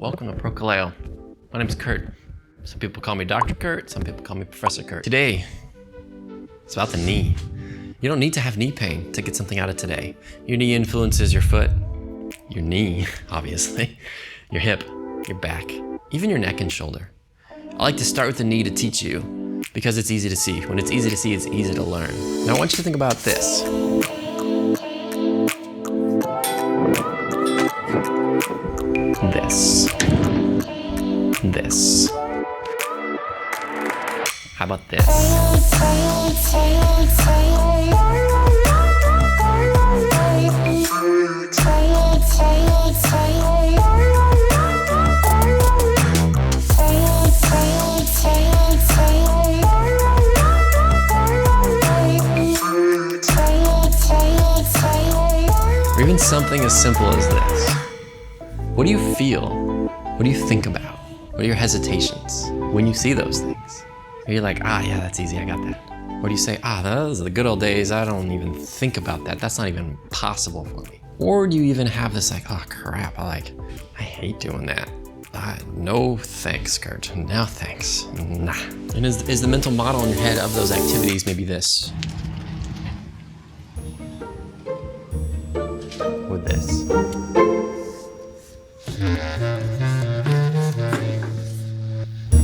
Welcome to Prokaleo. My name is Kurt. Some people call me Dr. Kurt, some people call me Professor Kurt. Today, it's about the knee. You don't need to have knee pain to get something out of today. Your knee influences your foot, your knee, obviously, your hip, your back, even your neck and shoulder. I like to start with the knee to teach you because it's easy to see. When it's easy to see, it's easy to learn. Now I want you to think about this. This. How about this? Or even something as simple as this. What do you feel? What do you think about? What are your hesitations when you see those things? Are you like, yeah, that's easy, I got that? Or do you say, those are the good old days, I don't even think about that. That's not even possible for me. Or do you even have this like, oh crap, I hate doing that. No thanks, Kurt, no thanks, nah. And is the mental model in your head of those activities maybe this? Or this?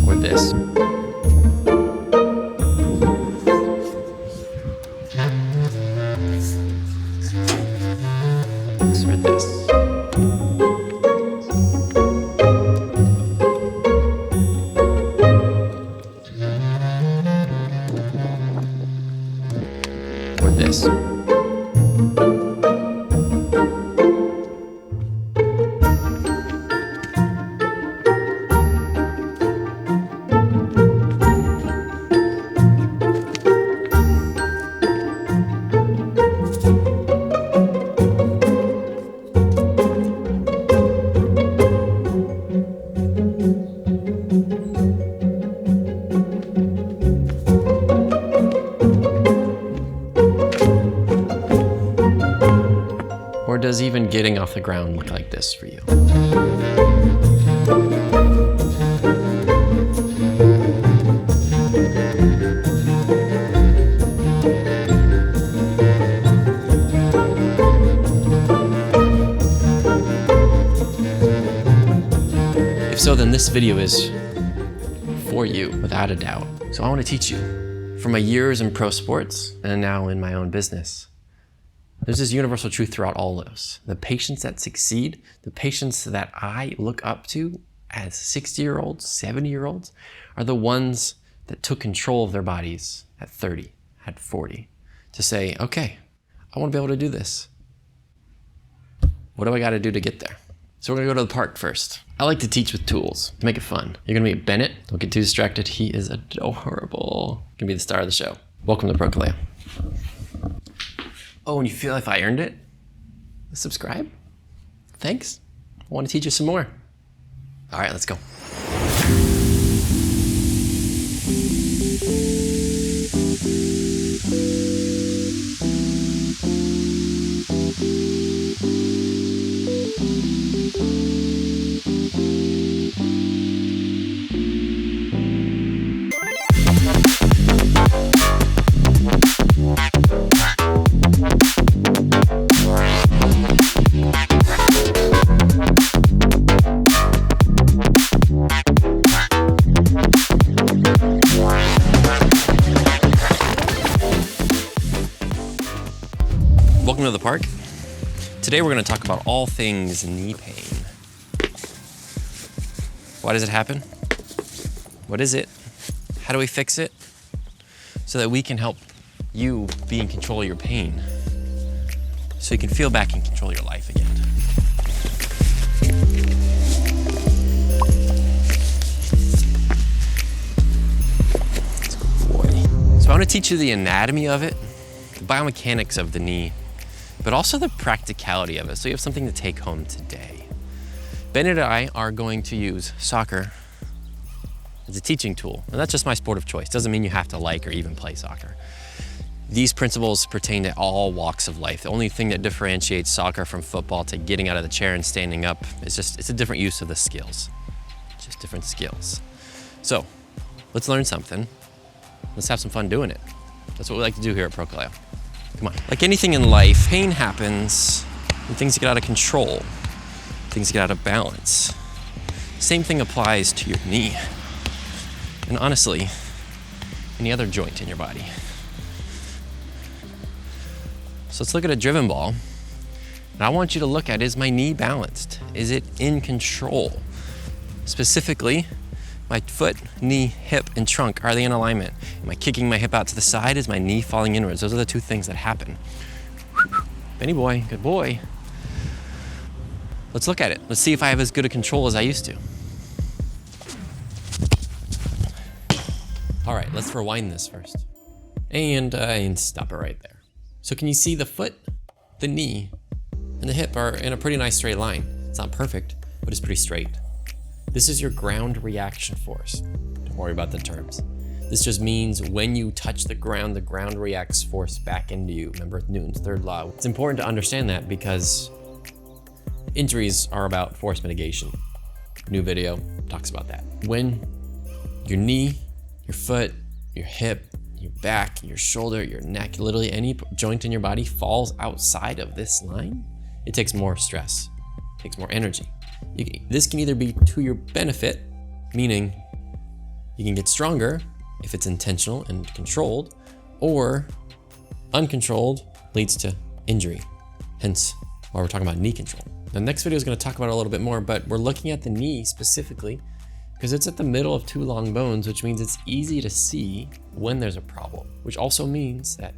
Or this. Or this. Or this. Or does even getting off the ground look like this for you? If so, then this video is for you, without a doubt. So I want to teach you from my years in pro sports and now in my own business. There's this universal truth throughout all those. The patients that succeed, the patients that I look up to as 60-year-olds, 70-year-olds, are the ones that took control of their bodies at 30, at 40, to say, okay, I want to be able to do this. What do I got to do to get there? So we're gonna go to the park first. I like to teach with tools to make it fun. You're gonna meet Bennett. Don't get too distracted. He is adorable. Gonna be the star of the show. Welcome to Prokaleo. Oh, and you feel like I earned it? Subscribe? Thanks. I want to teach you some more. All right, let's go. Welcome to the park. Today we're going to talk about all things knee pain. Why does it happen? What is it? How do we fix it? So that we can help you be in control of your pain. So you can feel back in control of your life again. Good boy. So I want to teach you the anatomy of it, the biomechanics of the knee, but also the practicality of it, so you have something to take home today. Bennett and I are going to use soccer as a teaching tool, and that's just my sport of choice. Doesn't mean you have to like or even play soccer. These principles pertain to all walks of life. The only thing that differentiates soccer from football to getting out of the chair and standing up is it's a different use of the skills. Just different skills. So let's learn something. Let's have some fun doing it. That's what we like to do here at ProCaleo. Come on. Like anything in life, pain happens when things get out of control, things get out of balance. Same thing applies to your knee. And honestly, any other joint in your body. So let's look at a driven ball. And I want you to look at, is my knee balanced? Is it in control? Specifically, my foot, knee, hip, and trunk, are they in alignment? Am I kicking my hip out to the side? Is my knee falling inwards? Those are the two things that happen. Benny boy, good boy. Let's look at it. Let's see if I have as good a control as I used to. All right, let's rewind this first. And stop it right there. So can you see the foot, the knee, and the hip are in a pretty nice straight line? It's not perfect, but it's pretty straight. This is your ground reaction force. Don't worry about the terms. This just means when you touch the ground reacts force back into you. Remember Newton's third law. It's important to understand that because injuries are about force mitigation. New video talks about that. When your knee, your foot, your hip, your back, your shoulder, your neck, literally any joint in your body falls outside of this line, it takes more stress, it takes more energy. This can either be to your benefit, meaning you can get stronger if it's intentional and controlled, or uncontrolled leads to injury. Hence why we're talking about knee control. The next video is going to talk about it a little bit more, but we're looking at the knee specifically because it's at the middle of two long bones, which means it's easy to see when there's a problem, which also means that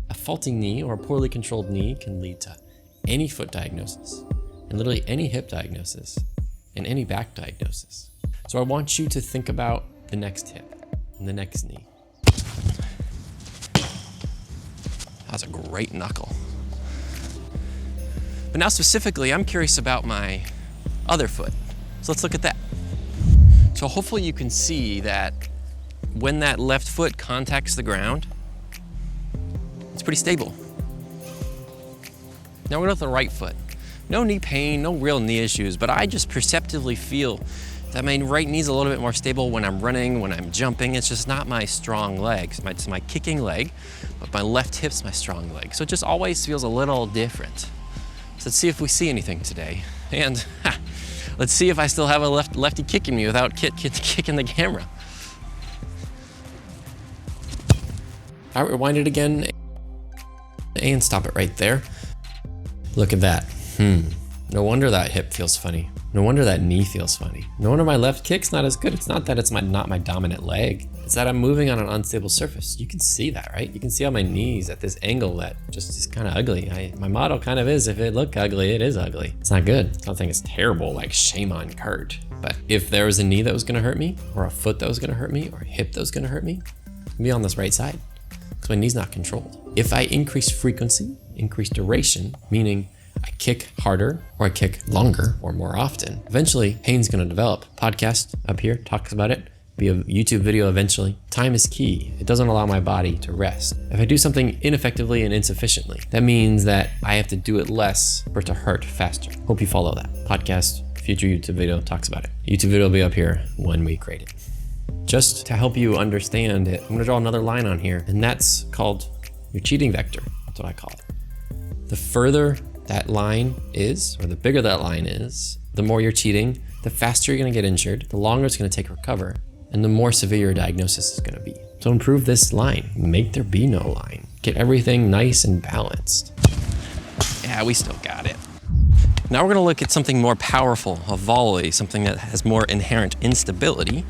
a faulty knee or a poorly controlled knee can lead to any foot diagnosis and literally any hip diagnosis and any back diagnosis. So I want you to think about the next hip and the next knee. That was a great knuckle. But now specifically, I'm curious about my other foot. So let's look at that. So hopefully you can see that when that left foot contacts the ground, it's pretty stable. Now we're going to the right foot. No knee pain, no real knee issues, but I just perceptively feel that my right knee's a little bit more stable when I'm running, when I'm jumping. It's just not my strong leg. It's my kicking leg, but my left hip's my strong leg. So it just always feels a little different. So let's see if we see anything today. And let's see if I still have a lefty kicking me without kicking the camera. All right, rewind it again and stop it right there. Look at that. No wonder that hip feels funny. No wonder that knee feels funny. No wonder my left kick's not as good. It's not that it's not my dominant leg. It's that I'm moving on an unstable surface. You can see that, right? You can see how my knee's at this angle that just is kind of ugly. My motto kind of is, if it look ugly, it is ugly. It's not good. It's not saying it's terrible, like shame on Kurt. But if there was a knee that was gonna hurt me, or a foot that was gonna hurt me, or a hip that was gonna hurt me, I'd be on this right side, because my knee's not controlled. If I increase frequency, increase duration, meaning I kick harder or I kick longer or more often, eventually pain's gonna develop. Podcast up here talks about it, be a YouTube video eventually. Time is key. It doesn't allow my body to rest. If I do something ineffectively and insufficiently, that means that I have to do it less for it to hurt faster. Hope you follow that. Podcast, future YouTube video talks about it. YouTube video will be up here when we create it. Just to help you understand it, I'm gonna draw another line on here, and that's called your cheating vector. That's what I call it. The further that line is, or the bigger that line is, the more you're cheating, the faster you're gonna get injured, the longer it's gonna take to recover, and the more severe your diagnosis is gonna be. So improve this line. Make there be no line. Get everything nice and balanced. Yeah, we still got it. Now we're gonna look at something more powerful, a volley, something that has more inherent instability,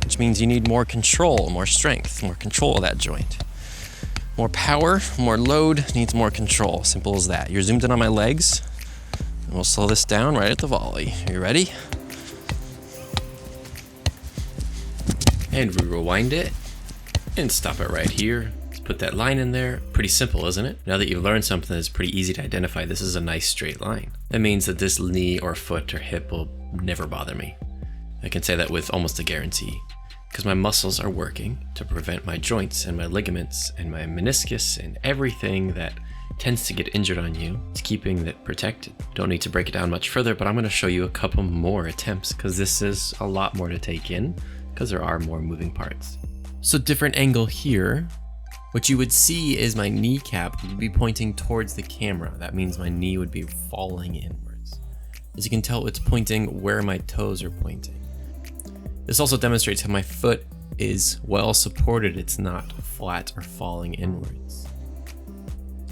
which means you need more control, more strength, more control of that joint. More power, more load, needs more control. Simple as that. You're zoomed in on my legs. And we'll slow this down right at the volley. Are you ready? And we rewind it and stop it right here. Let's put that line in there. Pretty simple, isn't it? Now that you've learned something that's pretty easy to identify, this is a nice straight line. That means that this knee or foot or hip will never bother me. I can say that with almost a guarantee. because my muscles are working to prevent my joints and my ligaments and my meniscus and everything that tends to get injured on you. It's keeping it protected. Don't need to break it down much further, but I'm going to show you a couple more attempts because this is a lot more to take in because there are more moving parts. So different angle here. What you would see is my kneecap would be pointing towards the camera. That means my knee would be falling inwards. As you can tell, it's pointing where my toes are pointing. This also demonstrates how my foot is well supported. It's not flat or falling inwards.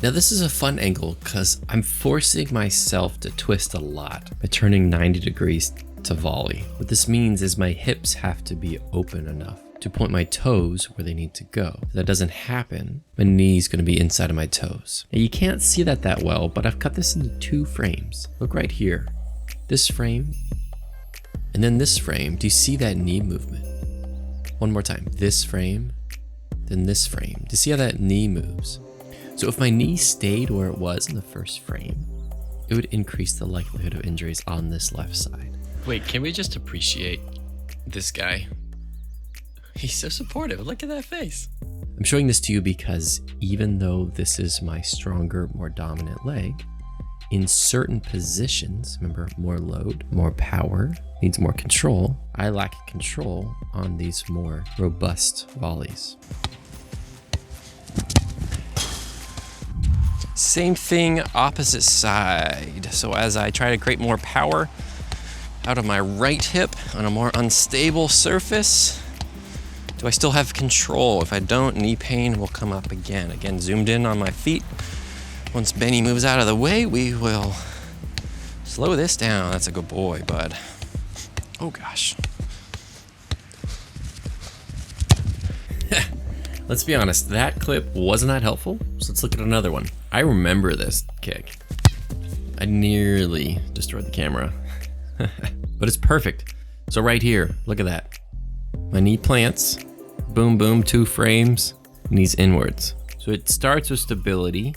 Now this is a fun angle because I'm forcing myself to twist a lot by turning 90 degrees to volley. What this means is my hips have to be open enough to point my toes where they need to go. If that doesn't happen, my knee's gonna be inside of my toes. Now you can't see that well, but I've cut this into 2 frames. Look right here, this frame, and then this frame. Do you see that knee movement? One more time, this frame, then this frame. Do you see how that knee moves? So if my knee stayed where it was in the first frame, it would increase the likelihood of injuries on this left side. Wait, can we just appreciate this guy? He's so supportive. Look at that face. I'm showing this to you because even though this is my stronger, more dominant leg, in certain positions, remember, more load, more power, needs more control, I lack control on these more robust volleys. Same thing, opposite side. So as I try to create more power out of my right hip on a more unstable surface, do I still have control? If I don't, knee pain will come up again. Again, zoomed in on my feet. Once Benny moves out of the way, we will slow this down. That's a good boy, bud. Oh gosh. Let's be honest, that clip wasn't that helpful, so let's look at another one. I remember this kick. I nearly destroyed the camera, but it's perfect. So right here, look at that. My knee plants, boom, boom, 2 frames, knees inwards. So it starts with stability,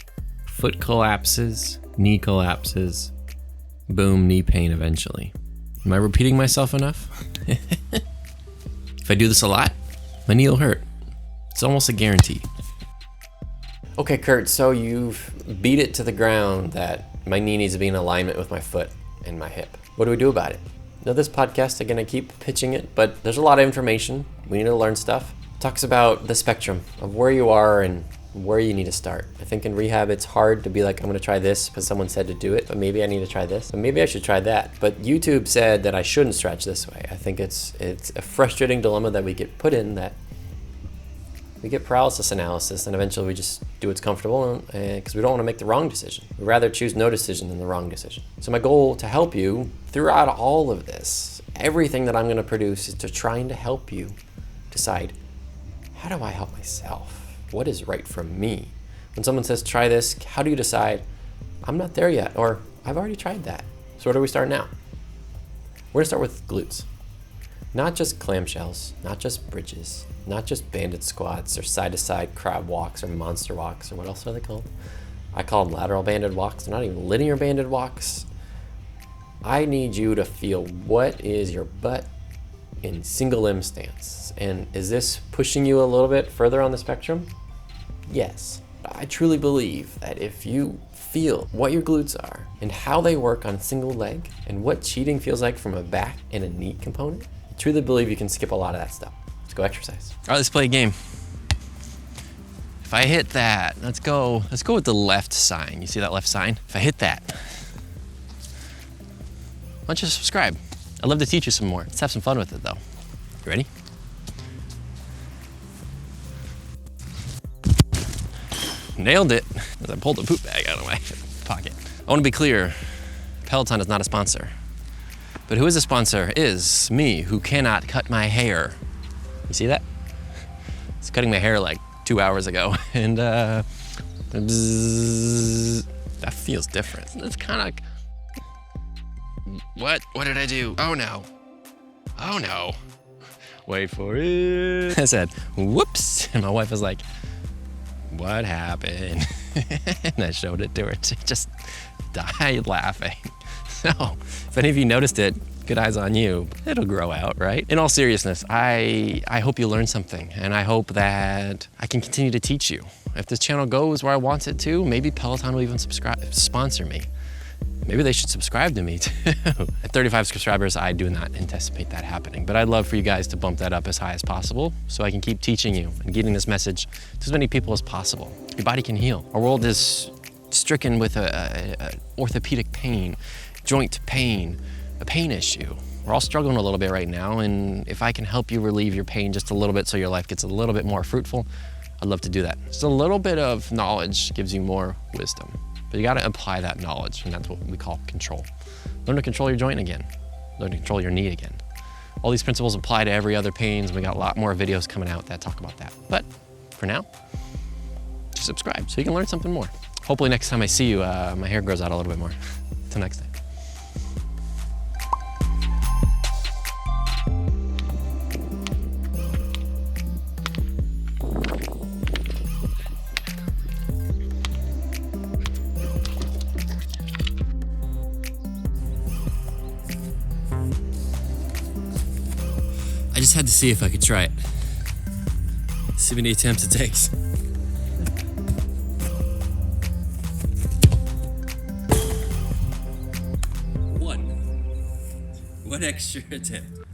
foot collapses, knee collapses, boom, knee pain eventually. Am I repeating myself enough? If I do this a lot, my knee will hurt. It's almost a guarantee. Okay, Kurt, so you've beat it to the ground that my knee needs to be in alignment with my foot and my hip. What do we do about it? Now this podcast, I'm gonna keep pitching it, but there's a lot of information. We need to learn stuff. It talks about the spectrum of where you are and where you need to start. I think in rehab, it's hard to be like, I'm gonna try this because someone said to do it, but maybe I need to try this, but maybe I should try that. But YouTube said that I shouldn't stretch this way. I think it's a frustrating dilemma that we get put in, that we get paralysis analysis and eventually we just do what's comfortable because we don't want to make the wrong decision. We'd rather choose no decision than the wrong decision. So my goal to help you throughout all of this, everything that I'm going to produce, is to trying to help you decide, how do I help myself? What is right for me? When someone says, try this, how do you decide, I'm not there yet, or I've already tried that? So where do we start now? We're going to start with glutes. Not just clamshells, not just bridges, not just banded squats or side-to-side crab walks or monster walks, or what else are they called? I call them lateral banded walks. They're not even linear banded walks. I need you to feel, what is your butt in single limb stance? And is this pushing you a little bit further on the spectrum? Yes. I truly believe that if you feel what your glutes are and how they work on a single leg and what cheating feels like from a back and a knee component, I truly believe you can skip a lot of that stuff. Let's go exercise. All right, let's play a game. If I hit that, let's go with the left sign. You see that left sign? If I hit that, why don't you subscribe? I'd love to teach you some more. Let's have some fun with it though. You ready? Nailed it. As I pulled the poop bag out of my pocket. I want to be clear, Peloton is not a sponsor. But who is a sponsor is me, who cannot cut my hair. You see that? It's cutting my hair like 2 hours ago, and that feels different. It's kind of, what did I do? Oh no. Wait for it. I said, whoops, and my wife was like, what happened? And I showed it to her. She just died laughing. So, if any of you noticed it, Good eyes on you. It'll grow out, right? In all seriousness, I hope you learned something, and I hope that I can continue to teach you. If this channel goes where I want it to, maybe Peloton will even sponsor me. Maybe they should subscribe to me too. At 35 subscribers, I do not anticipate that happening, but I'd love for you guys to bump that up as high as possible so I can keep teaching you and getting this message to as many people as possible. Your body can heal. Our world is stricken with a orthopedic pain, joint pain, a pain issue. We're all struggling a little bit right now, and if I can help you relieve your pain just a little bit so your life gets a little bit more fruitful, I'd love to do that. Just a little bit of knowledge gives you more wisdom, but you gotta apply that knowledge, and that's what we call control. Learn to control your joint again. Learn to control your knee again. All these principles apply to every other pains. We got a lot more videos coming out that talk about that. But for now, just subscribe so you can learn something more. Hopefully next time I see you, my hair grows out a little bit more. Till next time. I just had to see if I could try it. See how many attempts it takes. One extra attempt.